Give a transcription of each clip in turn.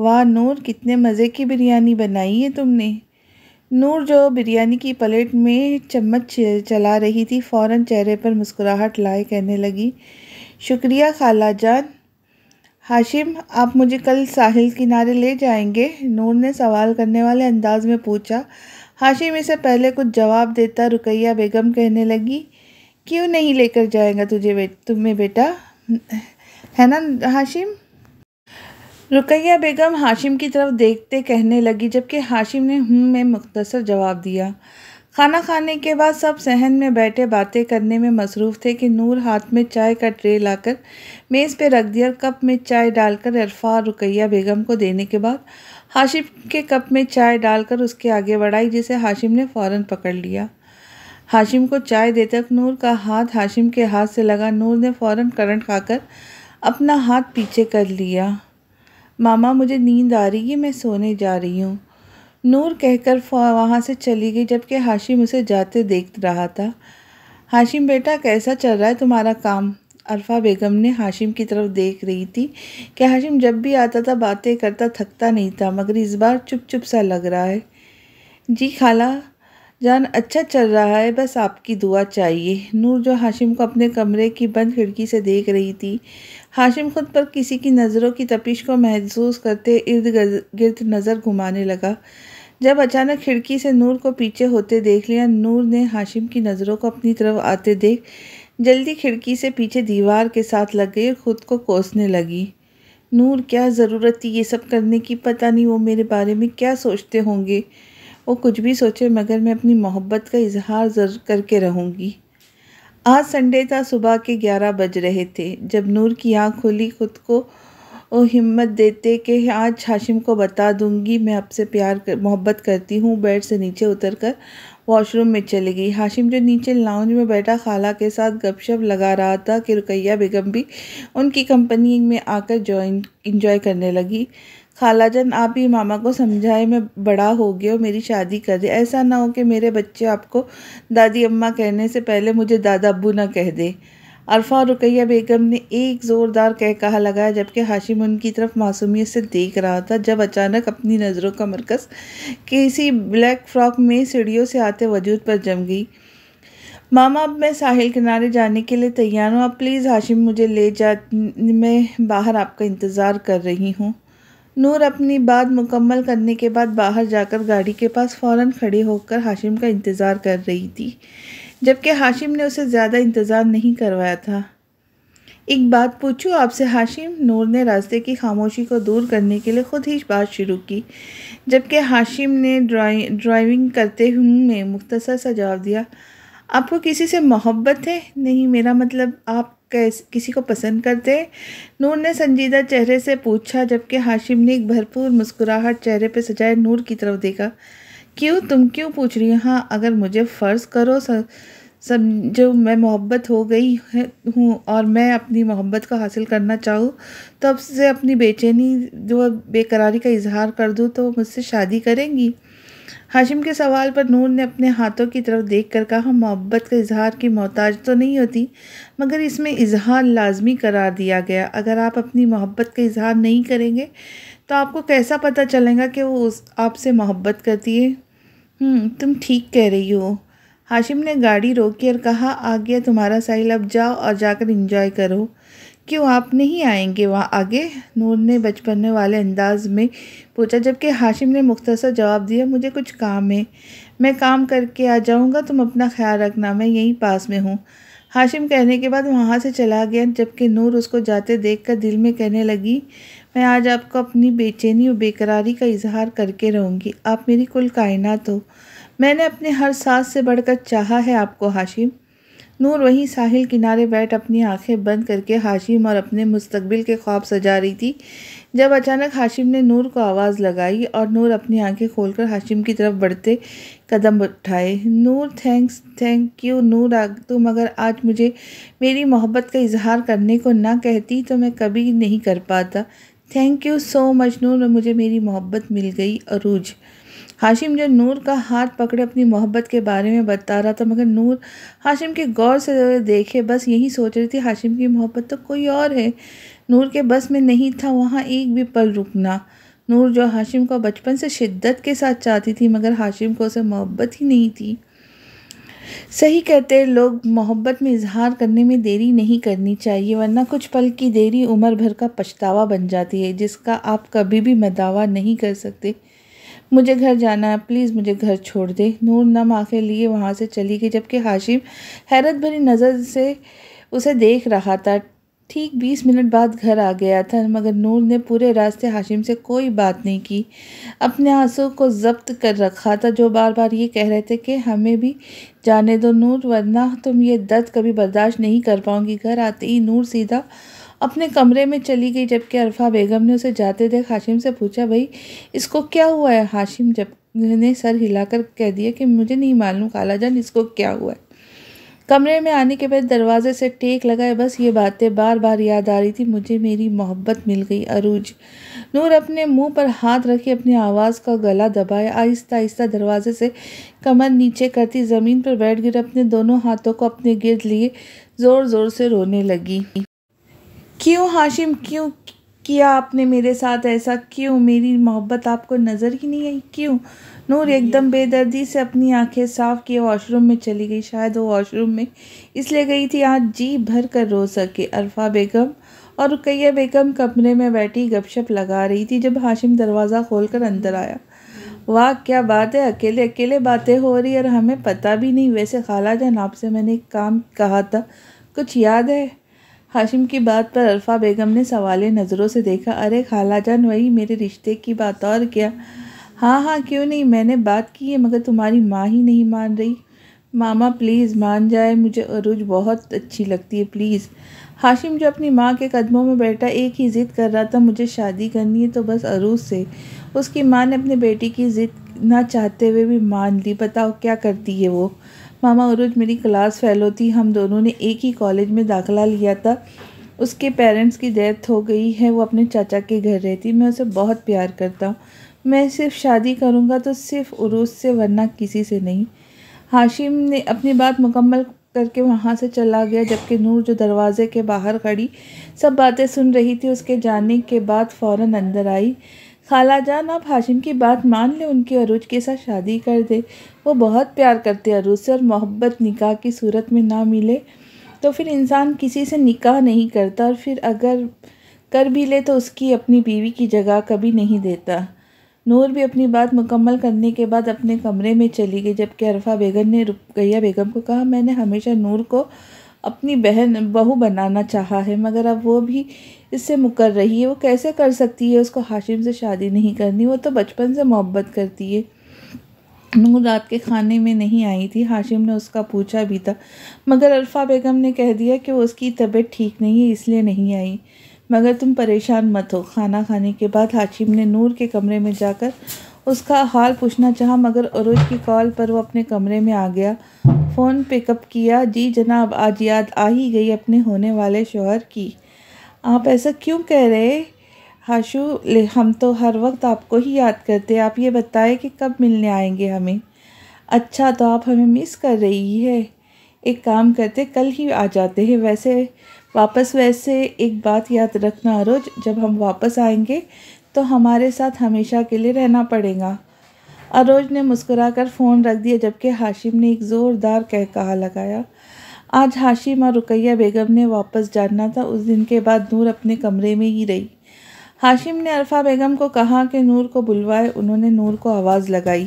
واہ نور، کتنے مزے کی بریانی بنائی ہے تم نے۔ نور جو بریانی کی پلیٹ میں چمچ چلا رہی تھی فوراً چہرے پر مسکراہٹ لائے کہنے لگی، شکریہ خالہ جان۔ ہاشم، آپ مجھے کل ساحل کنارے لے جائیں گے؟ نور نے سوال کرنے والے انداز میں پوچھا۔ ہاشم اسے پہلے کچھ جواب دیتا رقیہ بیگم کہنے لگی، کیوں نہیں لے کر جائیں گا تمہیں بیٹا، ہے نا ہاشم؟ رقیہ بیگم ہاشم کی طرف دیکھتے کہنے لگی، جبکہ ہاشم نے میں مختصر جواب دیا۔ کھانا کھانے کے بعد سب صحن میں بیٹھے باتیں کرنے میں مصروف تھے کہ نور ہاتھ میں چائے کا ٹرے لا کر میز پہ رکھ دیا اور کپ میں چائے ڈال کر عرفا اور رقیہ بیگم کو دینے کے بعد ہاشم کے کپ میں چائے ڈال کر اس کے آگے بڑھائی، جسے ہاشم نے فوراً پکڑ لیا۔ ہاشم کو چائے دیتے وقت نور کا ہاتھ ہاشم کے ہاتھ سے لگا۔ نور نے فوراً کرنٹ کھا کر اپنا ہاتھ پیچھے کر لیا۔ ماما مجھے نیند آ رہی ہے، میں سونے جا رہی ہوں، نور کہہ کر وہاں سے چلی گئی، جبکہ ہاشم اسے جاتے دیکھ رہا تھا۔ ہاشم بیٹا، کیسا چل رہا ہے تمہارا کام؟ عرفا بیگم نے ہاشم کی طرف دیکھ رہی تھی کہ ہاشم جب بھی آتا تھا باتیں کرتا تھکتا نہیں تھا، مگر اس بار چپ چپ سا لگ رہا ہے۔ جی خالہ جان، اچھا چل رہا ہے، بس آپ کی دعا چاہیے۔ نور جو ہاشم کو اپنے کمرے کی بند کھڑکی سے دیکھ رہی تھی، ہاشم خود پر کسی کی نظروں کی تپش کو محسوس کرتے ارد گرد نظر گھمانے لگا۔ جب اچانک کھڑکی سے نور کو پیچھے ہوتے دیکھ لیا، نور نے ہاشم کی نظروں کو اپنی طرف آتے دیکھ جلدی کھڑکی سے پیچھے دیوار کے ساتھ لگ گئی اور خود کو کوسنے لگی۔ نور، کیا ضرورت تھی یہ سب کرنے کی؟ پتہ نہیں وہ میرے بارے میں کیا سوچتے ہوں گے۔ وہ کچھ بھی سوچے، مگر میں اپنی محبت کا اظہار ضرور کر کے رہوں گی۔ آج سنڈے تھا، صبح کے 11 بج رہے تھے جب نور کی آنکھ کھلی۔ خود کو ہمت دیتے کہ آج ہاشم کو بتا دوں گی میں آپ سے محبت کرتی ہوں، بیڈ سے نیچے اتر کر واش روم میں چلی گئی۔ ہاشم جو نیچے لاؤنج میں بیٹھا خالہ کے ساتھ گپ شپ لگا رہا تھا کہ رقیہ بیگم بھی ان کی کمپنی میں آ کر انجوائے کرنے لگی۔ خالہ جان، آپ ہی ماما کو سمجھائے، میں بڑا ہو گیا ہوں، میری شادی کر دے، ایسا نہ ہو کہ میرے بچے آپ کو دادی اماں کہنے سے پہلے مجھے دادا ابو نہ کہہ دے۔ عرفا اور رقیہ بیگم نے ایک زوردار کہا لگایا، جبکہ ہاشم ان کی طرف معصومیت سے دیکھ رہا تھا، جب اچانک اپنی نظروں کا مرکز کسی بلیک فراک میں سیڑھیوں سے آتے وجود پر جم گئی۔ ماما، اب میں ساحل کنارے جانے کے لیے تیار ہوں، آپ پلیز ہاشم مجھے لے جا، میں باہر آپ کا انتظار کر رہی ہوں۔ نور اپنی بات مکمل کرنے کے بعد باہر جا کر گاڑی کے پاس فوراً کھڑی ہو کر ہاشم کا انتظار کر رہی تھی، جبکہ ہاشم نے اسے زیادہ انتظار نہیں کروایا تھا۔ ایک بات پوچھوں آپ سے ہاشم؟ نور نے راستے کی خاموشی کو دور کرنے کے لیے خود ہی بات شروع کی، جبکہ ہاشم نے ڈرائیونگ کرتے ہوئے مختصر سا جواب دیا، آپ کو کسی سے محبت ہے؟ نہیں، میرا مطلب آپ کسی کو پسند کرتے ہیں؟ نور نے سنجیدہ چہرے سے پوچھا، جبکہ ہاشم نے ایک بھرپور مسکراہٹ چہرے پہ سجائے نور کی طرف دیکھا۔ کیوں؟ تم کیوں پوچھ رہی ہو؟ ہاں، اگر مجھے فرض کرو جو میں محبت ہو گئی ہوں اور میں اپنی محبت کو حاصل کرنا چاہوں تو اب سے اپنی بے چینی جو بے قراری کا اظہار کر دوں تو وہ مجھ سے شادی کریں گی؟ ہاشم کے سوال پر نور نے اپنے ہاتھوں کی طرف دیکھ کر کہا، محبت کا اظہار کی محتاج تو نہیں ہوتی، مگر اس میں اظہار لازمی قرار دیا گیا۔ اگر آپ اپنی محبت کا اظہار نہیں کریں گے تو آپ کو کیسا پتہ چلے گا کہ وہ آپ سے محبت کرتی ہے؟ تم ٹھیک کہہ رہی ہو۔ ہاشم نے گاڑی روکی اور کہا، آ گیا تمہارا ساحل، اب جاؤ اور جا کر انجوائے کرو۔ کیوں، آپ نہیں آئیں گے وہاں آگے؟ نور نے بچپنے والے انداز میں پوچھا، جبکہ ہاشم نے مختصر جواب دیا، مجھے کچھ کام ہے، میں کام کر کے آ جاؤں گا، تم اپنا خیال رکھنا، میں یہیں پاس میں ہوں۔ ہاشم کہنے کے بعد وہاں سے چلا گیا، جبکہ نور اس کو جاتے دیکھ کر دل میں کہنے لگی، میں آج آپ کو اپنی بے چینی اور بے قراری کا اظہار کر کے رہوں گی، آپ میری کل کائنات ہو، میں نے اپنے ہر سانس سے بڑھ کر چاہا ہے آپ کو ہاشم۔ نور وہیں ساحل کنارے بیٹھ اپنی آنکھیں بند کر کے ہاشم اور اپنے مستقبل کے خواب سجا رہی تھی، جب اچانک ہاشم نے نور کو آواز لگائی اور نور اپنی آنکھیں کھول کر ہاشم کی طرف بڑھتے قدم اٹھائے۔ نور، تھینک یو نور، تم اگر آج مجھے میری محبت کا اظہار کرنے کو نہ کہتی تو میں کبھی نہیں کر پاتا۔ تھینک یو سو مچ نور، مجھے میری محبت مل گئی۔ عروج۔ ہاشم جو نور کا ہاتھ پکڑے اپنی محبت کے بارے میں بتا رہا تھا، مگر نور ہاشم کے غور سے دیکھے بس یہی سوچ رہی تھی، ہاشم کی محبت تو کوئی اور ہے۔ نور کے بس میں نہیں تھا وہاں ایک بھی پل رکنا۔ نور جو ہاشم کو بچپن سے شدت کے ساتھ چاہتی تھی، مگر ہاشم کو اسے محبت ہی نہیں تھی۔ صحیح کہتے ہیں لوگ، محبت میں اظہار کرنے میں دیری نہیں کرنی چاہیے، ورنہ کچھ پل کی دیری عمر بھر کا پچھتاوا بن جاتی ہے، جس کا آپ کبھی بھی مداوع نہیں کر سکتے۔ مجھے گھر جانا ہے، پلیز مجھے گھر چھوڑ دے۔ نور نم آنکھیں لیے وہاں سے چلی گئی، جبکہ ہاشم حیرت بھری نظر سے اسے دیکھ رہا تھا۔ ٹھیک 20 منٹ بعد گھر آ گیا تھا، مگر نور نے پورے راستے ہاشم سے کوئی بات نہیں کی، اپنے آنسو کو ضبط کر رکھا تھا، جو بار بار یہ کہہ رہے تھے کہ ہمیں بھی جانے دو نور، ورنہ تم یہ درد کبھی برداشت نہیں کر پاؤں گی۔ گھر آتے ہی نور سیدھا اپنے کمرے میں چلی گئی، جبکہ عرفا بیگم نے اسے جاتے دیکھ ہاشم سے پوچھا، بھائی اس کو کیا ہوا ہے؟ ہاشم نے سر ہلا کر کہہ دیا کہ مجھے نہیں معلوم خالہ جان اس کو کیا ہوا ہے۔ کمرے میں آنے کے بعد دروازے سے ٹیک لگائے، بس یہ باتیں بار بار یاد آ رہی تھی، مجھے میری محبت مل گئی عروج۔ نور اپنے منہ پر ہاتھ رکھے اپنی آواز کا گلا دبایا، آہستہ آہستہ دروازے سے کمر نیچے کرتی زمین پر بیٹھ گر اپنے دونوں ہاتھوں کو اپنے گرد لیے زور زور سے رونے لگی۔ کیوں ہاشم، کیوں کیا آپ نے میرے ساتھ ایسا؟ کیوں میری محبت آپ کو نظر ہی نہیں آئی؟ کیوں؟ نور ایک دم بے دردی سے اپنی آنکھیں صاف کیے واش روم میں چلی گئی۔ شاید وہ واش روم میں اس لیے گئی تھی آج جی بھر کر رو سکے۔ عرفا بیگم اور رقیہ بیگم کمرے میں بیٹھی گپ شپ لگا رہی تھی جب ہاشم دروازہ کھول کر اندر آیا۔ واہ کیا بات ہے، اکیلے اکیلے باتیں ہو رہی اور ہمیں پتہ بھی نہیں۔ ویسے خالہ جان آپ سے میں نے ایک کام کہا تھا، کچھ یاد ہے؟ ہاشم کی بات پر عرفا بیگم نے سوالیہ نظروں سے دیکھا۔ ارے خالہ جان وہی میرے رشتے کی بات، اور کیا؟ ہاں ہاں کیوں نہیں، میں نے بات کی ہے مگر تمہاری ماں ہی نہیں مان رہی۔ ماما پلیز مان جائے، مجھے عروج بہت اچھی لگتی ہے پلیز۔ ہاشم جو اپنی ماں کے قدموں میں بیٹھا ایک ہی ضد کر رہا تھا، مجھے شادی کرنی ہے تو بس عروج سے۔ اس کی ماں نے اپنے بیٹی کی ضد نہ چاہتے ہوئے بھی مان لی۔ بتاؤ کیا کرتی ہے وہ؟ ماما عروج میری کلاس فیلو تھی، ہم دونوں نے ایک ہی کالج میں داخلہ لیا تھا، اس کے پیرنٹس کی ڈیتھ ہو گئی ہے، وہ اپنے چاچا کے گھر رہتی، میں اسے بہت پیار کرتا ہوں، میں صرف شادی کروں گا تو صرف عروج سے، ورنہ کسی سے نہیں۔ ہاشم نے اپنی بات مکمل کر کے وہاں سے چلا گیا، جبکہ نور جو دروازے کے باہر کھڑی سب باتیں سن رہی تھی، اس کے جانے کے بعد فوراً اندر آئی۔ خالہ جان آپ ہاشم کی بات مان لیں، ان کی عروج کے ساتھ شادی کر دے، وہ بہت پیار کرتے عروج سے، اور محبت نکاح کی صورت میں نہ ملے تو پھر انسان کسی سے نکاح نہیں کرتا، اور پھر اگر کر بھی لے تو اس کی اپنی بیوی کی جگہ کبھی نہیں دیتا۔ نور بھی اپنی بات مکمل کرنے کے بعد اپنے کمرے میں چلی گئی، جبکہ عرفا بیگم نے رقیہ بیگم کو کہا، میں نے ہمیشہ نور کو اپنی بہو بنانا چاہا ہے، مگر اب وہ بھی اس سے مکر رہی ہے، وہ کیسے کر سکتی ہے؟ اس کو ہاشم سے شادی نہیں کرنی، وہ تو بچپن سے محبت کرتی ہے۔ نور رات کے کھانے میں نہیں آئی تھی، ہاشم نے اس کا پوچھا بھی تھا، مگر عرفا بیگم نے کہہ دیا کہ وہ اس کی طبیعت ٹھیک نہیں ہے اس لیے نہیں آئی۔ مگر تم پریشان مت ہو۔ کھانا کھانے کے بعد ہاشم نے نور کے کمرے میں جا کر اس کا حال پوچھنا چاہا، مگر عروج کی کال پر وہ اپنے کمرے میں آ گیا۔ فون پک اپ کیا، جی جناب، آج یاد آ ہی گئی اپنے ہونے والے شوہر کی۔ آپ ایسا کیوں کہہ رہے ہاشو؟ ہم تو ہر وقت آپ کو ہی یاد کرتے، آپ یہ بتائیں کہ کب ملنے آئیں گے ہمیں؟ اچھا تو آپ ہمیں مس کر رہی ہے؟ ایک کام کرتے کل ہی آ جاتے ہیں ویسے ایک بات یاد رکھنا عروج، جب ہم واپس آئیں گے تو ہمارے ساتھ ہمیشہ کے لیے رہنا پڑے گا۔ عروج نے مسکرا کر فون رکھ دیا، جبکہ ہاشم نے ایک زوردار قہقہہ لگایا۔ آج ہاشم اور رقیہ بیگم نے واپس جانا تھا، اس دن کے بعد نور اپنے کمرے میں ہی رہی۔ ہاشم نے عرفا بیگم کو کہا کہ نور کو بلوائے، انہوں نے نور کو آواز لگائی۔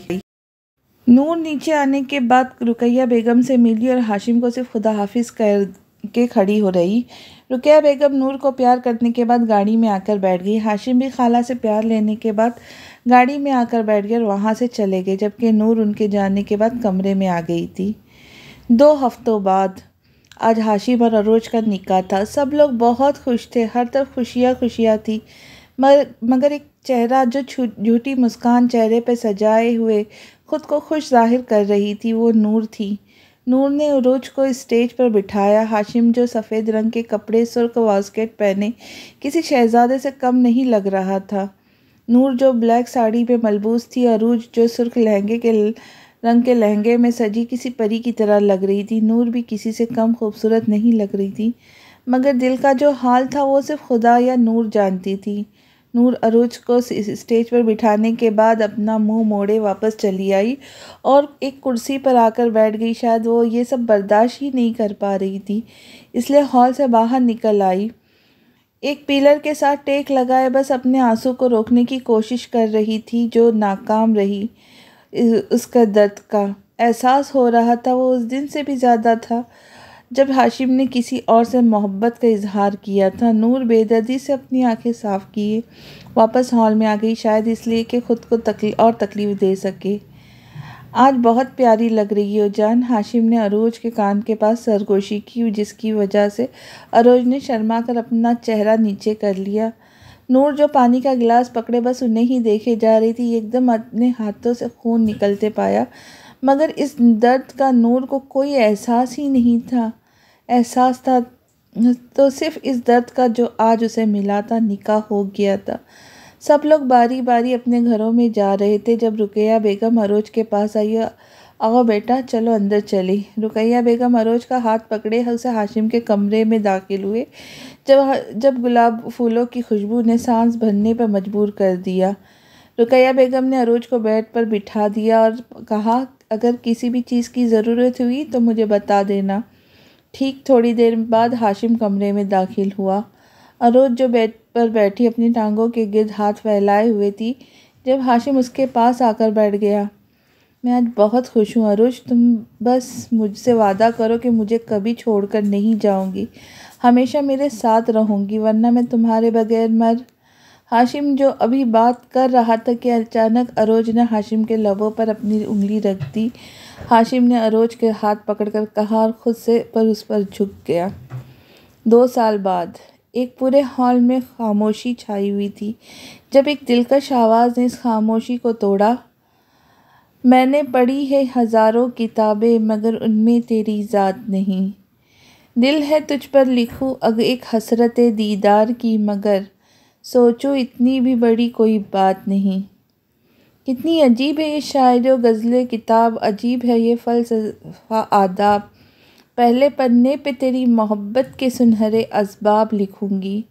نور نیچے آنے کے بعد رقیہ بیگم سے ملی اور ہاشم کو صرف خدا حافظ کہہ کے کھڑی ہو رہی۔ رقیہ بیگم نور کو پیار کرنے کے بعد گاڑی میں آ کر بیٹھ گئی۔ ہاشم بھی خالہ سے پیار لینے کے بعد گاڑی میں آ کر بیٹھ گئے اور وہاں سے چلے گئے، جبکہ نور ان کے جانے کے بعد کمرے میں آ گئی تھی۔ 2 ہفتوں بعد آج ہاشم اور عروج کا نکاح تھا۔ سب لوگ بہت خوش تھے، ہر طرف خوشیاں خوشیاں تھی، مگر ایک چہرہ جو جھوٹی مسکان چہرے پہ سجائے ہوئے خود کو خوش ظاہر کر رہی تھی، وہ نور تھی۔ نور نے عروج کو اسٹیج پر بٹھایا۔ ہاشم جو سفید رنگ کے کپڑے سرخ واسکٹ پہنے کسی شہزادے سے کم نہیں لگ رہا تھا، نور جو بلیک ساڑی میں ملبوس تھی، عروج جو سرخ رنگ کے لہنگے میں سجی کسی پری کی طرح لگ رہی تھی۔ نور بھی کسی سے کم خوبصورت نہیں لگ رہی تھی، مگر دل کا جو حال تھا وہ صرف خدا یا نور جانتی تھی۔ نور عروج کو اسٹیج پر بٹھانے کے بعد اپنا منہ موڑے واپس چلی آئی اور ایک کرسی پر آ کر بیٹھ گئی۔ شاید وہ یہ سب برداشت ہی نہیں کر پا رہی تھی، اس لیے ہال سے باہر نکل آئی۔ ایک پلر کے ساتھ ٹیک لگائے بس اپنے آنسو کو روکنے کی کوشش کر رہی تھی جو ناکام رہی۔ اس کا درد کا احساس ہو رہا تھا وہ اس دن سے بھی زیادہ تھا جب ہاشم نے کسی اور سے محبت کا اظہار کیا تھا۔ نور بے دردی سے اپنی آنکھیں صاف کیے واپس ہال میں آ گئی، شاید اس لیے کہ خود کو تکلیف دے سکے۔ آج بہت پیاری لگ رہی ہو جان، ہاشم نے عروج کے کان کے پاس سرگوشی کی جس کی وجہ سے عروج نے شرما کر اپنا چہرہ نیچے کر لیا۔ نور جو پانی کا گلاس پکڑے بس انہیں ہی دیکھے جا رہی تھی، ایک دم اپنے ہاتھوں سے خون نکلتے پایا، مگر اس درد کا نور کو کوئی احساس ہی نہیں تھا۔ احساس تھا تو صرف اس درد کا جو آج اسے ملا تھا۔ نکاح ہو گیا تھا، سب لوگ باری باری اپنے گھروں میں جا رہے تھے جب رقیہ بیگم عروج کے پاس آئی۔ آؤ بیٹا چلو اندر چلیں۔ رقیہ بیگم عروج کا ہاتھ پکڑے اسے ہاشم کے کمرے میں داخل ہوئے جب گلاب پھولوں کی خوشبو نے سانس بھرنے پر مجبور کر دیا۔ رقیہ بیگم نے عروج کو بیڈ پر بٹھا دیا اور کہا اگر کسی بھی چیز کی ضرورت ہوئی تو مجھے بتا دینا۔ ٹھیک تھوڑی دیر بعد ہاشم کمرے میں داخل ہوا۔ عروج جو بیڈ پر بیٹھی اپنی ٹانگوں کے گرد ہاتھ پھیلائے ہوئے تھی جب ہاشم اس کے پاس آ کر بیٹھ گیا۔ میں آج بہت خوش ہوں عروج، تم بس مجھ سے وعدہ کرو کہ مجھے کبھی چھوڑ کر نہیں جاؤں گی، ہمیشہ میرے ساتھ رہوں گی، ورنہ میں تمہارے بغیر ہاشم جو ابھی بات کر رہا تھا کہ اچانک عروج نے ہاشم کے لبوں پر اپنی انگلی رکھ دی۔ ہاشم نے عروج کے ہاتھ پکڑ کر کہا اور خود سے اس پر جھک گیا۔ 2 سال بعد ایک پورے ہال میں خاموشی چھائی ہوئی تھی جب ایک دلکش آواز نے اس خاموشی کو توڑا۔ میں نے پڑھی ہے ہزاروں کتابیں مگر ان میں تیری ذات نہیں، دل ہے تجھ پر لکھوں ایک حسرت دیدار کی مگر سوچو اتنی بھی بڑی کوئی بات نہیں۔ کتنی عجیب ہے یہ شاعری و غزل کتاب، عجیب ہے یہ فلسفہ آداب، پہلے پنے پہ تیری محبت کے سنہرے اسباب لکھوں گی،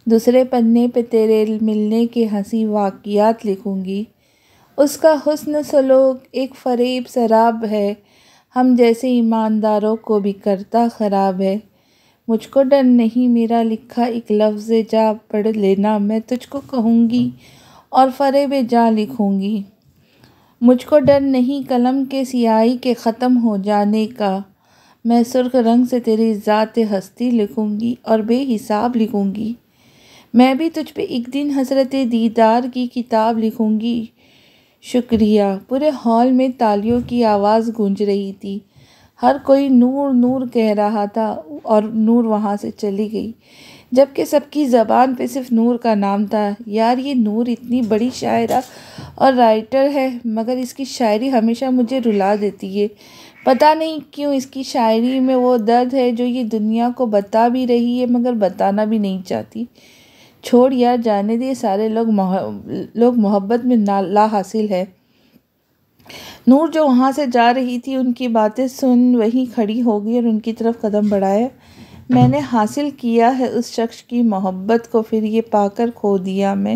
دوسرے پنے پہ تیرے ملنے کے ہنسی واقعات لکھوں گی۔ اس کا حسن سلوک ایک فریب سراب ہے، ہم جیسے ایمانداروں کو بھی کرتا خراب ہے۔ مجھ کو ڈر نہیں میرا لکھا ایک لفظ جا پڑھ لینا، میں تجھ کو کہوں گی اور فریب جاں لکھوں گی۔ مجھ کو ڈر نہیں قلم کے سیاہی کے ختم ہو جانے کا، میں سرخ رنگ سے تیری ذات ہستی لکھوں گی اور بے حساب لکھوں گی۔ میں بھی تجھ پہ ایک دن حسرت دیدار کی کتاب لکھوں گی۔ شکریہ۔ پورے ہال میں تالیوں کی آواز گونج رہی تھی، ہر کوئی نور نور کہہ رہا تھا اور نور وہاں سے چلی گئی جبکہ سب کی زبان پہ صرف نور کا نام تھا۔ یار یہ نور اتنی بڑی شاعرہ اور رائٹر ہے مگر اس کی شاعری ہمیشہ مجھے رلا دیتی ہے، پتہ نہیں کیوں۔ اس کی شاعری میں وہ درد ہے جو یہ دنیا کو بتا بھی رہی ہے مگر بتانا بھی نہیں چاہتی۔ چھوڑ یار، جانے دے، سارے لوگ محبت میں لا حاصل ہے۔ نور جو وہاں سے جا رہی تھی ان کی باتیں سن وہیں کھڑی ہو گئی اور ان کی طرف قدم بڑھایا۔ میں نے حاصل کیا ہے اس شخص کی محبت کو، پھر یہ پا کر کھو دیا میں۔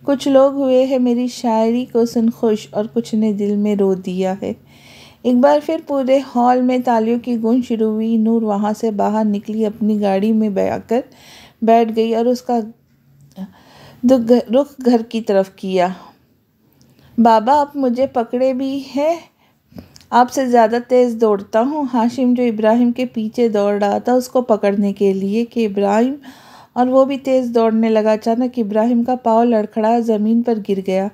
کچھ لوگ ہوئے ہیں میری شاعری کو سن خوش اور کچھ نے دل میں رو دیا ہے۔ ایک بار پھر پورے ہال میں تالیوں کی گونج شروع ہوئی۔ نور وہاں سے باہر نکلی، اپنی گاڑی میں آ کر بیٹھ گئی اور اس کا رخ گھر کی طرف کیا۔ بابا آپ مجھے پکڑے بھی ہیں، آپ سے زیادہ تیز دوڑتا ہوں۔ ہاشم جو ابراہیم کے پیچھے دوڑ رہا تھا اس کو پکڑنے کے لیے کہ ابراہیم، اور وہ بھی تیز دوڑنے لگا۔ اچانک ابراہیم کا پاؤں لڑکھڑا زمین پر گر گیا۔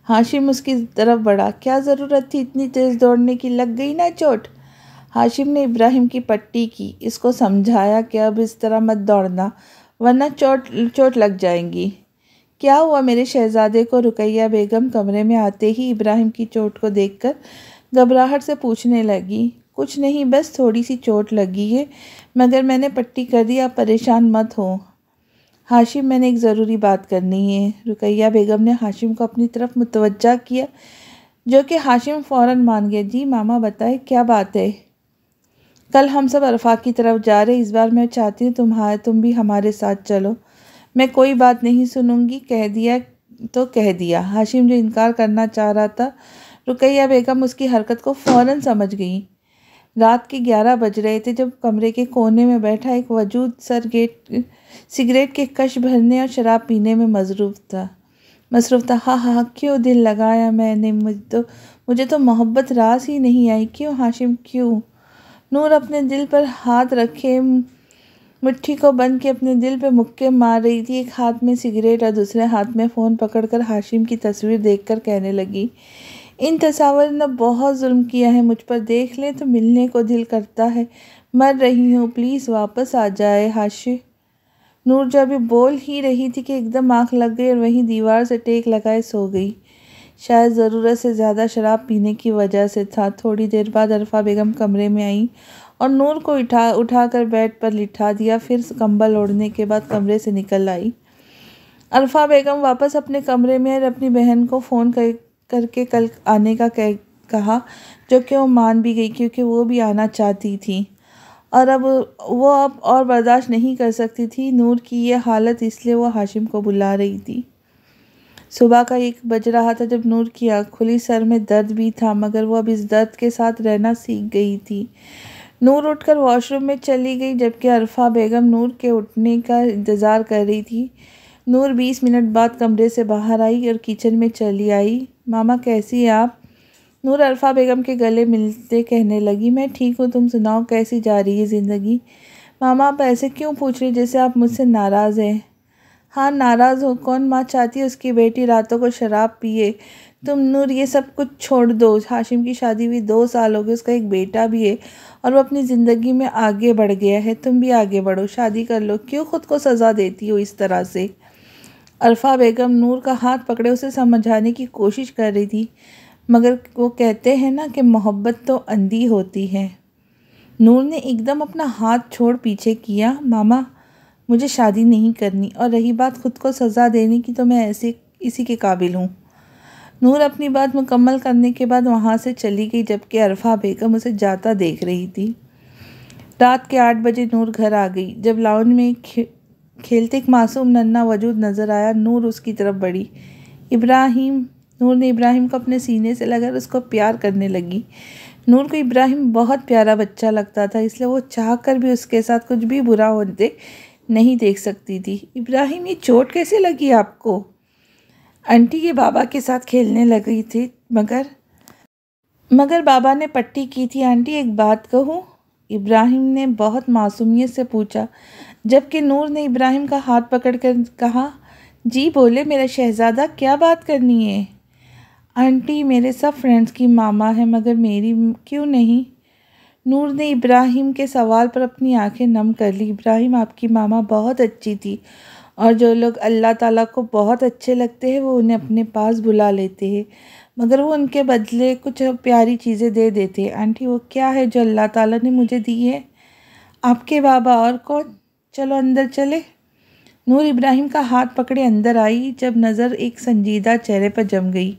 ہاشم اس کی طرف بڑھا۔ کیا ضرورت تھی اتنی تیز دوڑنے کی، لگ گئی نا چوٹ؟ ہاشم نے ابراہیم کی پٹی کی، اس کو سمجھایا کہ اب اس طرح مت دوڑنا ورنہ چوٹ لگ جائیں گی۔ کیا ہوا میرے شہزادے کو؟ رقیہ بیگم کمرے میں آتے ہی ابراہیم کی چوٹ کو دیکھ کر گھبراہٹ سے پوچھنے لگی۔ کچھ نہیں، بس تھوڑی سی چوٹ لگی ہے مگر میں نے پٹی کر دی، آپ پریشان مت ہو۔ ہاشم، میں نے ایک ضروری بات کرنی ہے۔ رقیہ بیگم نے ہاشم کو اپنی طرف متوجہ کیا جو کہ ہاشم فوراً مان گیا۔ جی ماما بتائیں، کیا بات ہے؟ کل ہم سب عرفات کی طرف جا رہے، اس بار میں چاہتی ہوں تم بھی ہمارے ساتھ چلو۔ میں کوئی بات نہیں سنوں گی، کہہ دیا تو کہہ دیا۔ ہاشم جو انکار کرنا چاہ رہا تھا، رقیہ بیگم اس کی حرکت کو فوراً سمجھ گئیں۔ رات کے 11 بج رہے تھے جب کمرے کے کونے میں بیٹھا ایک وجود سگریٹ کے کش بھرنے اور شراب پینے میں مصروف تھا۔ ہاں ہاں، کیوں دل لگایا میں نے، مجھے تو محبت راس ہی نہیں آئی۔ کیوں ہاشم کیوں؟ نور اپنے دل پر ہاتھ رکھے مٹھی کو بند کے اپنے دل پہ مکے مار رہی تھی، ایک ہاتھ میں سگریٹ اور دوسرے ہاتھ میں فون پکڑ کر ہاشم کی تصویر دیکھ کر کہنے لگی، ان تصاور نے بہت ظلم کیا ہے مجھ پر، دیکھ لیں تو ملنے کو دل کرتا ہے، مر رہی ہوں، پلیز واپس آ جائے ہاشم۔ نور جو ابھی بول ہی رہی تھی کہ ایک دم آنکھ لگ گئی اور وہیں دیوار سے ٹیک لگائے سو گئی۔ شاید ضرورت سے زیادہ شراب پینے کی وجہ سے تھا۔ تھوڑی دیر بعد عرفہ بیگم کمرے میں آئیں اور نور کو اٹھا کر بیڈ پر لٹا دیا، پھر کمبل اوڑھنے کے بعد کمرے سے نکل آئی۔ عرفہ بیگم واپس اپنے کمرے میں اور اپنی بہن کو فون کر کے کل آنے کا کہا، جو کہ وہ مان بھی گئی کیونکہ وہ بھی آنا چاہتی تھی اور اب اور برداشت نہیں کر سکتی تھی نور کی یہ حالت، اس لیے وہ ہاشم کو بلا رہی تھی۔ صبح کا 1 بج رہا تھا جب نور کی آنکھ کھلی، سر میں درد بھی تھا مگر وہ اب اس درد کے ساتھ رہنا سیکھ گئی تھی۔ نور اٹھ کر واش روم میں چلی گئی جبکہ عرفہ بیگم نور کے اٹھنے کا انتظار کر رہی تھی۔ نور 20 منٹ بعد کمرے سے باہر آئی اور کچن میں چلی آئی۔ ماما کیسی ہیں آپ؟ نور عرفہ بیگم کے گلے ملتے کہنے لگی، میں ٹھیک ہوں، تم سناؤ کیسی جا رہی ہے زندگی؟ ماما آپ ایسے کیوں پوچھ رہی جیسے آپ مجھ سے ناراض ہیں؟ ہاں ناراض ہو، کون ماں چاہتی ہے اس کی بیٹی راتوں کو شراب پیے؟ تم نور یہ سب کچھ چھوڑ دو، ہاشم کی شادی ہوئی 2 سال ہو گئے، اس کا ایک بیٹا بھی ہے اور وہ اپنی زندگی میں آگے بڑھ گیا ہے، تم بھی آگے بڑھو، شادی کر لو، کیوں خود کو سزا دیتی ہو اس طرح سے؟ عرفہ بیگم نور کا ہاتھ پکڑے اسے سمجھانے کی کوشش کر رہی تھی مگر وہ کہتے ہیں نا کہ محبت تو اندھی ہوتی ہے۔ نور نے ایک دم اپنا ہاتھ چھوڑ پیچھے کیا، ماما مجھے شادی نہیں کرنی، اور رہی بات خود کو سزا دینے کی تو میں اسی کے قابل ہوں۔ نور اپنی بات مکمل کرنے کے بعد وہاں سے چلی گئی جبکہ عرفہ بیگم اسے جاتا دیکھ رہی تھی۔ رات کے 8 بجے نور گھر آ گئی۔ جب لاؤنج میں کھیلتے ایک معصوم ننھا وجود نظر آیا، نور اس کی طرف بڑھی۔ ابراہیم! نور نے ابراہیم کو اپنے سینے سے لگا کر اس کو پیار کرنے لگی۔ نور کو ابراہیم بہت پیارا بچہ لگتا تھا، اس لیے وہ چاہ کر بھی اس کے ساتھ کچھ بھی برا ہوتے نہیں دیکھ سکتی تھی۔ ابراہیم یہ چوٹ کیسے لگی آپ کو؟ آنٹی کے بابا کے ساتھ کھیلنے لگی تھی مگر بابا نے پٹی کی تھی۔ آنٹی ایک بات کہوں؟ ابراہیم نے بہت معصومیت سے پوچھا جبکہ نور نے ابراہیم کا ہاتھ پکڑ کر کہا، جی بولے میرا شہزادہ، کیا بات کرنی ہے؟ آنٹی میرے سب فرینڈز کی ماما ہے مگر میری کیوں نہیں؟ نور نے ابراہیم کے سوال پر اپنی آنکھیں نم کر لی۔ ابراہیم آپ کی ماما بہت اچھی تھی اور جو لوگ اللہ تعالیٰ کو بہت اچھے لگتے ہیں وہ انہیں اپنے پاس بلا لیتے ہیں مگر وہ ان کے بدلے کچھ پیاری چیزیں دے دیتے ہیں۔ آنٹی وہ کیا ہے جو اللہ تعالیٰ نے مجھے دی ہے؟ آپ کے بابا، اور کون؟ چلو اندر چلے۔ نور ابراہیم کا ہاتھ پکڑے اندر آئی جب نظر ایک سنجیدہ چہرے پر جم گئی۔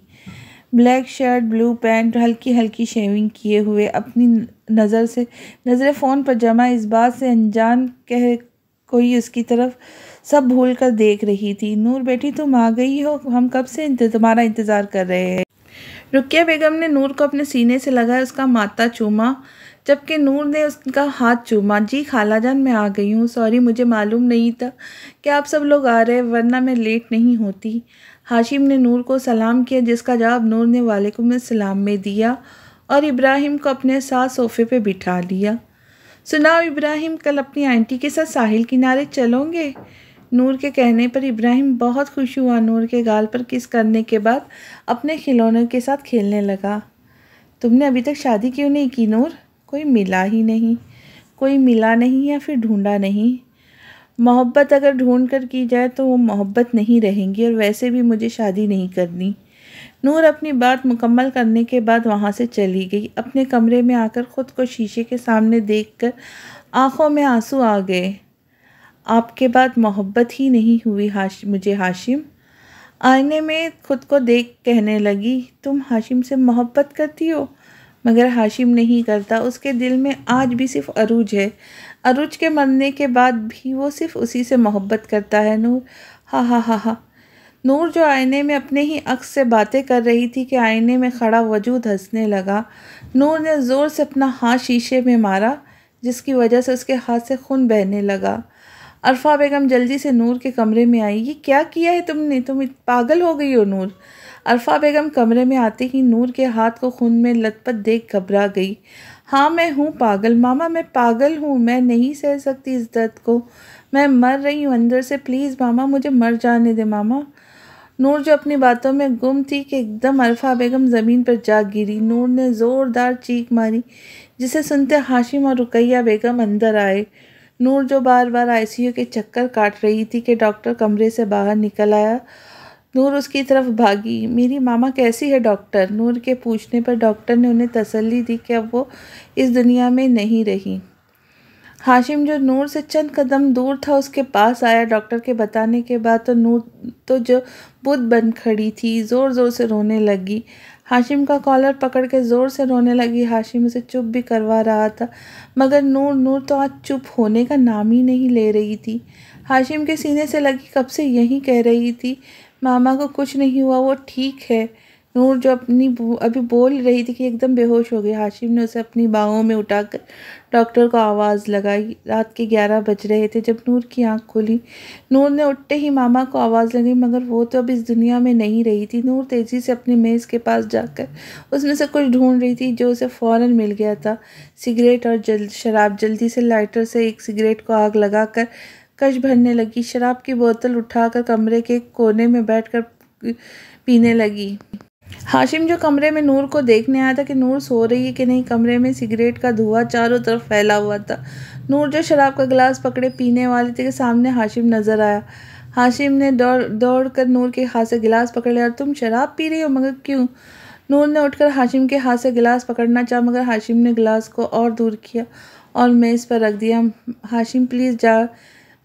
بلیک شرٹ، بلو پینٹ، ہلکی ہلکی شیونگ کیے ہوئے، اپنی نظریں فون پر جمع، اس بات سے انجان کہ کوئی اس کی طرف سب بھول کر دیکھ رہی تھی۔ نور بیٹی تم آ گئی ہو، ہم کب سے تمہارا انتظار کر رہے ہیں۔ رقیہ بیگم نے نور کو اپنے سینے سے لگا اس کا ماتھا چوما جبکہ نور نے اس کا ہاتھ چوما۔ جی خالہ جان میں آ گئی ہوں، سوری مجھے معلوم نہیں تھا کہ آپ سب لوگ آ رہے ورنہ میں لیٹ نہیں ہوتی۔ ہاشم نے نور کو سلام کیا جس کا جواب نور نے وعلیکم السلام میں دیا اور ابراہیم کو اپنے ساتھ صوفے پہ بٹھا لیا۔ سناؤ ابراہیم، کل اپنی آنٹی کے ساتھ ساحل کنارے چلو گے؟ نور کے کہنے پر ابراہیم بہت خوش ہوا، نور کے گال پر کس کرنے کے بعد اپنے کھلونوں کے ساتھ کھیلنے لگا۔ تم نے ابھی تک شادی کیوں نہیں کی نور؟ کوئی ملا ہی نہیں۔ کوئی ملا نہیں یا پھر ڈھونڈا نہیں؟ محبت اگر ڈھونڈ کر کی جائے تو وہ محبت نہیں رہیں گی، اور ویسے بھی مجھے شادی نہیں کرنی۔ نور اپنی بات مکمل کرنے کے بعد وہاں سے چلی گئی۔ اپنے کمرے میں آ کر خود کو شیشے کے سامنے دیکھ کر آنکھوں میں آنسو آ گئے۔ آپ کے بعد محبت ہی نہیں ہوئی مجھے ہاشم۔ آئینے میں خود کو دیکھ کہنے لگی، تم ہاشم سے محبت کرتی ہو؟ مگر ہاشم نہیں کرتا۔ اس کے دل میں آج بھی صرف عروج ہے۔ عروج کے مرنے کے بعد بھی وہ صرف اسی سے محبت کرتا ہے۔ نور ہا ہا ہا ہا۔ نور جو آئینے میں اپنے ہی عکس سے باتیں کر رہی تھی کہ آئینے میں کھڑا وجود ہنسنے لگا۔ نور نے زور سے اپنا ہاتھ شیشے میں مارا جس کی وجہ سے اس کے ہاتھ سے خون بہنے لگا۔ عرفہ بیگم جلدی سے نور کے کمرے میں آئی۔ یہ کیا کیا ہے تم نے؟ تم پاگل ہو گئی ہو نور۔ عرفہ بیگم کمرے میں آتے ہی نور کے ہاتھ کو خون میں لت پت دیکھ گھبرا گئی۔ ہاں میں ہوں پاگل ماما، میں پاگل ہوں، میں نہیں سہ سکتی اس درد کو، میں مر رہی ہوں اندر سے، پلیز ماما مجھے مر جانے دے ماما۔ نور جو اپنی باتوں میں گم تھی کہ ایک دم عرفہ بیگم زمین پر جا گری۔ نور نے زوردار چیخ ماری جسے سنتے ہاشم اور رقیہ بیگم اندر آئے۔ نور جو بار بار ICU کے چکر کاٹ رہی تھی کہ ڈاکٹر کمرے سے باہر نکل آیا۔ نور اس کی طرف بھاگی۔ میری ماما کیسی ہے ڈاکٹر؟ نور کے پوچھنے پر ڈاکٹر نے انہیں تسلی دی کہ اب وہ اس دنیا میں نہیں رہی۔ ہاشم جو نور سے چند قدم دور تھا اس کے پاس آیا۔ ڈاکٹر کے بتانے کے بعد تو نور تو جو بت بن کھڑی تھی زور زور سے رونے لگی۔ ہاشم کا کالر پکڑ کے زور سے رونے لگی۔ ہاشم اسے چپ بھی کروا رہا تھا مگر نور تو آج چپ ہونے کا نام ہی نہیں لے رہی تھی۔ ہاشم کے سینے سے لگی کب سے یہی کہہ رہی تھی ماما کو کچھ نہیں ہوا، وہ ٹھیک ہے۔ نور جو ابھی بول رہی تھی کہ ایک دم بے ہوش ہو گئی۔ ہاشم نے اسے اپنی باہوں میں اٹھا کر ڈاکٹر کو آواز لگائی۔ رات کے 11 بج رہے تھے جب نور کی آنکھ کھلی۔ نور نے اٹھتے ہی ماما کو آواز لگائی مگر وہ تو اب اس دنیا میں نہیں رہی تھی۔ نور تیزی سے اپنی میز کے پاس جا کر اس میں سے کچھ ڈھونڈ رہی تھی جو اسے فوراً مل گیا تھا، سگریٹ اور شراب۔ جلدی سے لائٹر سے ایک سگریٹ کو آگ لگا کر کش بھرنے لگی۔ شراب کی بوتل اٹھا کر کمرے کے ایک کونے میں بیٹھ کر پینے لگی۔ ہاشم جو کمرے میں نور کو دیکھنے آیا تھا کہ نور سو رہی ہے کہ نہیں، کمرے میں سگریٹ کا دھواں چاروں طرف پھیلا ہوا تھا۔ نور جو شراب کا گلاس پکڑے پینے والی تھی کہ سامنے ہاشم نظر آیا۔ ہاشم نے دوڑ کر نور کے ہاتھ سے گلاس پکڑ لیا۔ اور تم شراب پی رہی ہو؟ مگر کیوں؟ نور نے اٹھ کر ہاشم کے ہاتھ سے گلاس پکڑنا چاہا مگر ہاشم نے گلاس کو اور دور کیا اور میز پر رکھ دیا۔ ہاشم پلیز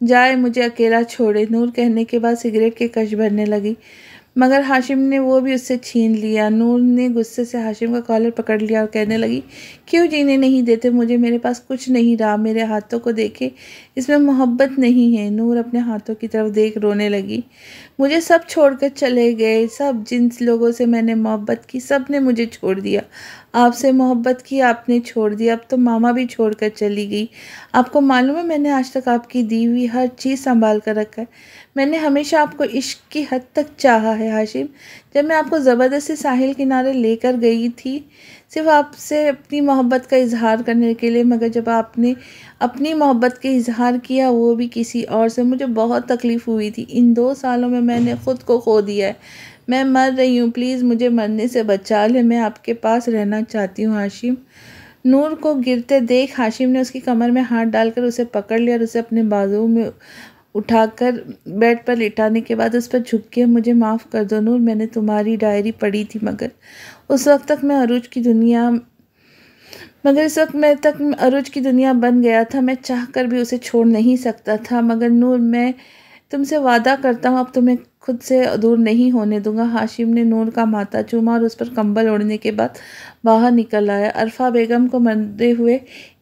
جائے مجھے اکیلا چھوڑے، نور کہنے کے بعد سگریٹ کے کش بھرنے لگی مگر ہاشم نے وہ بھی اس سے چھین لیا۔ نور نے غصے سے ہاشم کا کالر پکڑ لیا اور کہنے لگی کیوں جینے نہیں دیتے مجھے؟ میرے پاس کچھ نہیں رہا، میرے ہاتھوں کو دیکھے، اس میں محبت نہیں ہے۔ نور اپنے ہاتھوں کی طرف دیکھ رونے لگی۔ مجھے سب چھوڑ کر چلے گئے، سب جن لوگوں سے میں نے محبت کی سب نے مجھے چھوڑ دیا۔ آپ سے محبت کی آپ نے چھوڑ دیا، اب تو ماما بھی چھوڑ کر چلی گئی۔ آپ کو معلوم ہے میں نے آج تک آپ کی دی ہوئی ہر چیز سنبھال کر رکھا ہے۔ میں نے ہمیشہ آپ کو عشق کی حد تک چاہا ہے ہاشم۔ جب میں آپ کو زبردستی ساحل کنارے لے کر گئی تھی صرف آپ سے اپنی محبت کا اظہار کرنے کے لیے، مگر جب آپ نے اپنی محبت کا اظہار کیا وہ بھی کسی اور سے، مجھے بہت تکلیف ہوئی تھی۔ ان 2 سالوں میں نے خود کو کھو دیا ہے، میں مر رہی ہوں، پلیز مجھے مرنے سے بچا لے، میں آپ کے پاس رہنا چاہتی ہوں ہاشم۔ نور کو گرتے دیکھ ہاشم نے اس کی کمر میں ہاتھ ڈال کر اسے پکڑ لیا اور اسے اپنے بازو میں اٹھا کر بیڈ پر لٹانے کے بعد اس پر جھک کے مجھے معاف کر دو نور، میں نے تمہاری ڈائری پڑھی تھی مگر اس وقت تک میں عروج کی دنیا بن گیا تھا، میں چاہ کر بھی اسے چھوڑ نہیں سکتا تھا۔ مگر نور میں تم سے وعدہ کرتا ہوں اب تمہیں خود سے دور نہیں ہونے دوں گا۔ ہاشم نے نور کا ماتھا چوما اور اس پر کمبل اوڑھنے کے بعد باہر نکل آیا۔ عرفہ بیگم کو مرے ہوئے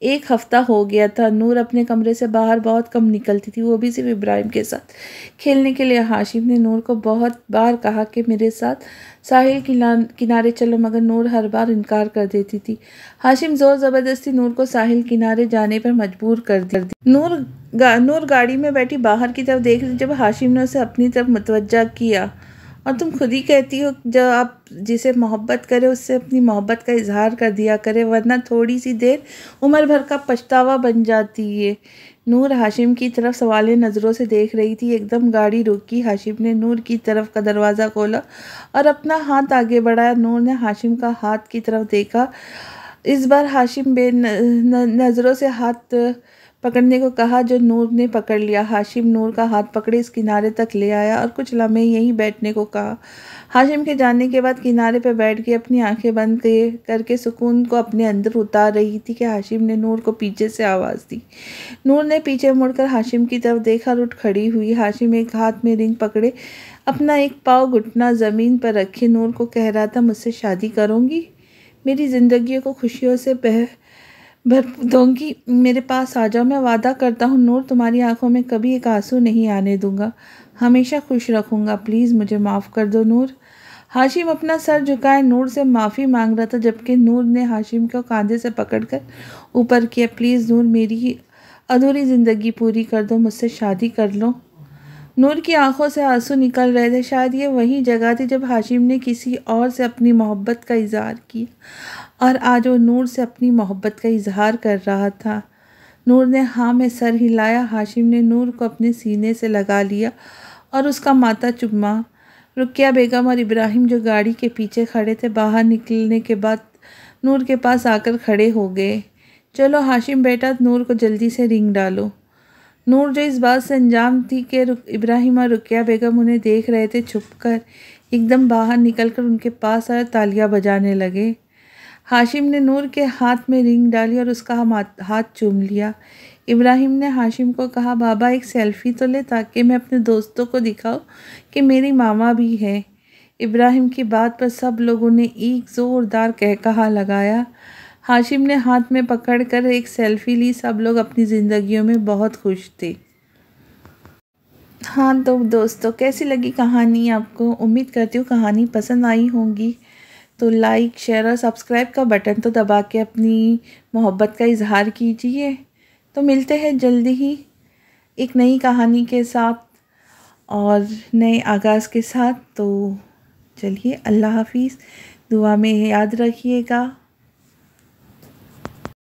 1 ہفتہ ہو گیا تھا۔ نور اپنے کمرے سے باہر بہت کم نکلتی تھی، وہ بھی صرف ابراہیم کے ساتھ کھیلنے کے لیے۔ ہاشم نے نور کو بہت بار کہا کہ میرے ساتھ ساحل کنارے چلو مگر نور ہر بار انکار کر دیتی تھی۔ ہاشم زور زبردستی نور کو ساحل کنارے جانے پر مجبور کر دی۔ نور گاڑی میں بیٹھی باہر کی طرف دیکھ رہی جب ہاشم نے اسے اپنی طرف متوجہ کیا۔ اور تم خود ہی کہتی ہو جب آپ جسے محبت کرے اس سے اپنی محبت کا اظہار کر دیا کرے ورنہ تھوڑی سی دیر عمر بھر کا پچھتاوا بن جاتی ہے۔ نور ہاشم کی طرف سوالیہ نظروں سے دیکھ رہی تھی۔ ایک دم گاڑی روکی، ہاشم نے نور کی طرف کا دروازہ کھولا اور اپنا ہاتھ آگے بڑھایا۔ نور نے ہاشم کا ہاتھ کی طرف دیکھا، اس بار ہاشم بے نظروں سے ہاتھ پکڑنے کو کہا جو نور نے پکڑ لیا۔ ہاشم نور کا ہاتھ پکڑے اس کنارے تک لے آیا اور کچھ لمحے یہیں بیٹھنے کو کہا۔ ہاشم کے جانے کے بعد کنارے پہ بیٹھ کے اپنی آنکھیں بند کر کے سکون کو اپنے اندر اتار رہی تھی کہ ہاشم نے نور کو پیچھے سے آواز دی۔ نور نے پیچھے مڑ کر ہاشم کی طرف دیکھا اور اٹھ کھڑی ہوئی۔ ہاشم ایک ہاتھ میں رنگ پکڑے اپنا ایک پاؤں گھٹنا زمین پر رکھے نور کو کہہ رہا تھا مجھ سے شادی کروں گی؟ میری زندگیوں کو خوشیوں سے بھر دوں گی، میرے پاس آ جاؤ، میں وعدہ کرتا ہوں نور تمہاری آنکھوں میں کبھی ایک آنسو نہیں آنے دوں گا، ہمیشہ خوش رکھوں گا، پلیز مجھے معاف کر دو نور۔ ہاشم اپنا سر جھکائے نور سے معافی مانگ رہا تھا، جبکہ نور نے ہاشم کو کاندھے سے پکڑ کر اوپر کیا۔ پلیز نور، میری ادھوری زندگی پوری کر دو، مجھ سے شادی کر لو۔ نور کی آنکھوں سے آنسو نکل رہے تھے۔ شاید یہ وہی جگہ تھی جب ہاشم نے کسی اور سے اپنی محبت کا اظہار کیا، اور آج وہ نور سے اپنی محبت کا اظہار کر رہا تھا۔ نور نے ہاں میں سر ہلایا۔ ہاشم نے نور کو اپنے سینے سے لگا لیا اور اس کا ماتھا چوما۔ رقیہ بیگم اور ابراہیم جو گاڑی کے پیچھے کھڑے تھے، باہر نکلنے کے بعد نور کے پاس آ کر کھڑے ہو گئے۔ چلو ہاشم بیٹا، نور کو جلدی سے رنگ ڈالو۔ نور جو اس بات سے انجام تھی کہ ابراہیم اور رقیہ بیگم انہیں دیکھ رہے تھے، چھپ کر ایک دم باہر نکل کر ان کے پاس آئے، تالیاں بجانے لگے۔ ہاشم نے نور کے ہاتھ میں رنگ ڈالی اور اس کا ہاتھ چوم لیا۔ ابراہیم نے ہاشم کو کہا، بابا ایک سیلفی تو لے تاکہ میں اپنے دوستوں کو دکھاؤں کہ میری ماما بھی ہے۔ ابراہیم کی بات پر سب لوگوں نے ایک زوردار قہقہہ لگایا۔ ہاشم نے ہاتھ میں پکڑ کر ایک سیلفی لی۔ سب لوگ اپنی زندگیوں میں بہت خوش تھے۔ ہاں تو دوستو، کیسی لگی کہانی آپ کو؟ امید کرتی ہوں کہانی پسند آئی ہوں گی۔ تو لائک، شیئر اور سبسکرائب کا بٹن تو دبا کے اپنی محبت کا اظہار کیجیے۔ تو ملتے ہیں جلدی ہی ایک نئی کہانی کے ساتھ اور نئے آغاز کے ساتھ۔ تو چلیے، اللہ حافظ، دعا میں یاد رکھیے گا۔